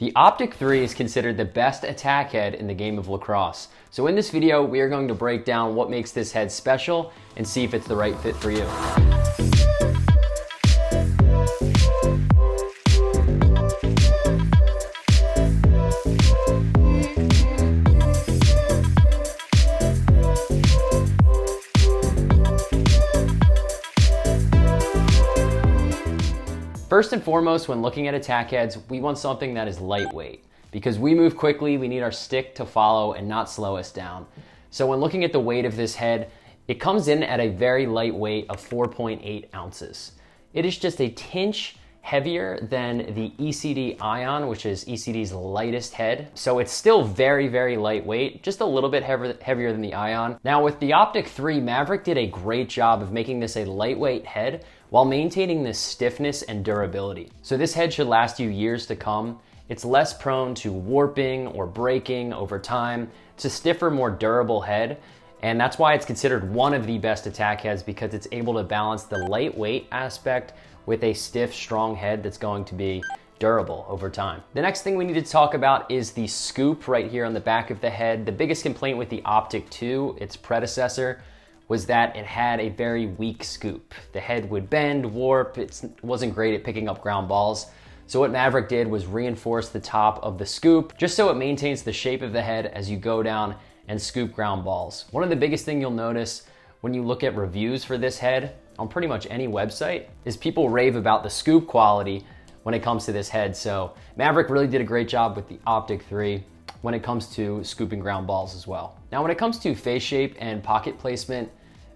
The Optik 3 is considered the best attack head in the game of lacrosse. So in this video, we are going to break down what makes this head special and see if it's the right fit for you. First and foremost, when looking at attack heads, we want something that is lightweight. Because we move quickly, we need our stick to follow and not slow us down. So when looking at the weight of this head, it comes in at a very light weight of 4.8 ounces. It is just a tinge heavier than the ECD Ion, which is ECD's lightest head. So it's still very, very lightweight, just a little bit heavier than the Ion. Now with the Optik 3, Maverik did a great job of making this a lightweight head while maintaining this stiffness and durability. So this head should last you years to come. It's less prone to warping or breaking over time. It's a stiffer, more durable head. And that's why it's considered one of the best attack heads, because it's able to balance the lightweight aspect with a stiff, strong head that's going to be durable over time. The next thing we need to talk about is the scoop right here on the back of the head. The biggest complaint with the Optik 2, its predecessor, was that it had a very weak scoop. The head would bend, warp, it wasn't great at picking up ground balls. So what Maverik did was reinforce the top of the scoop just so it maintains the shape of the head as you go down and scoop ground balls. One of the biggest things you'll notice when you look at reviews for this head on pretty much any website is people rave about the scoop quality when it comes to this head. So Maverik really did a great job with the Optik 3 when it comes to scooping ground balls as well. Now when it comes to face shape and pocket placement,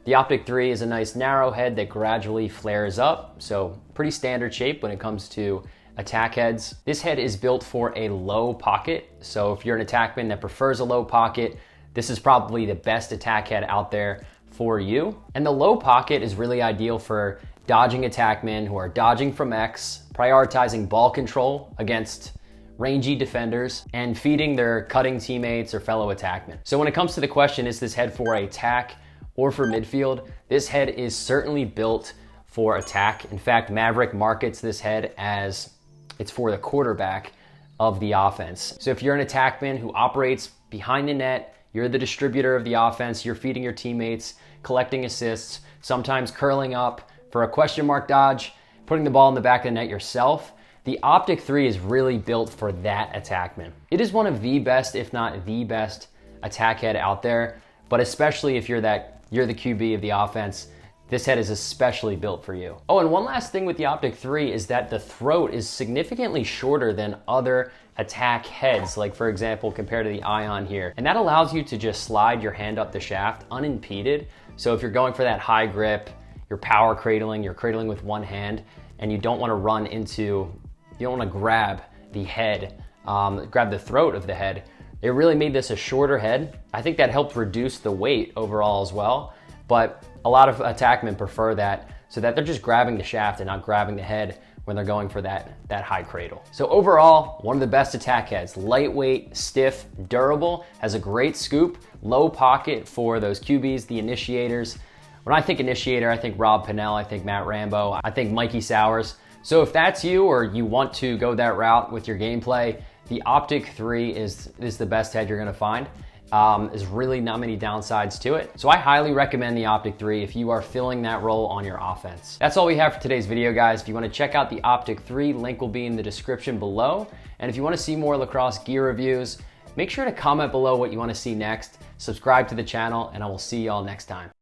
the Optik 3 is a nice narrow head that gradually flares up. So pretty standard shape when it comes to attack heads. This head is built for a low pocket. So if you're an attackman that prefers a low pocket, this is probably the best attack head out there for you. And the low pocket is really ideal for dodging attackmen who are dodging from X, prioritizing ball control against rangy defenders, and feeding their cutting teammates or fellow attackmen. So when it comes to the question, is this head for attack or for midfield? This head is certainly built for attack. In fact, Maverik markets this head as it's for the quarterback of the offense. So if you're an attackman who operates behind the net, you're the distributor of the offense, you're feeding your teammates, collecting assists, sometimes curling up for a question mark dodge, putting the ball in the back of the net yourself, the Optik 3 is really built for that attackman. It is one of the best, if not the best, attack head out there, but especially if you're the QB of the offense, this head is especially built for you. Oh, and one last thing with the Optik 3 is that the throat is significantly shorter than other attack heads, like for example, compared to the Ion here. And that allows you to just slide your hand up the shaft unimpeded. So if you're going for that high grip, you're power cradling, you're cradling with one hand, and you don't want to grab the head, grab the throat of the head. It really made this a shorter head. I think that helped reduce the weight overall as well. But a lot of attackmen prefer that so that they're just grabbing the shaft and not grabbing the head when they're going for that high cradle. So overall, one of the best attack heads. Lightweight, stiff, durable, has a great scoop, low pocket for those QBs, the initiators. When I think initiator, I think Rob Pennell, I think Matt Rambo, I think Mikey Sowers. So if that's you or you want to go that route with your gameplay, the Optik 3 is the best head you're gonna find. There's really not many downsides to it. So I highly recommend the Optik 3 if you are filling that role on your offense. That's all we have for today's video, guys. If you want to check out the Optik 3, link will be in the description below. And if you want to see more lacrosse gear reviews, make sure to comment below what you want to see next, subscribe to the channel, and I will see y'all next time.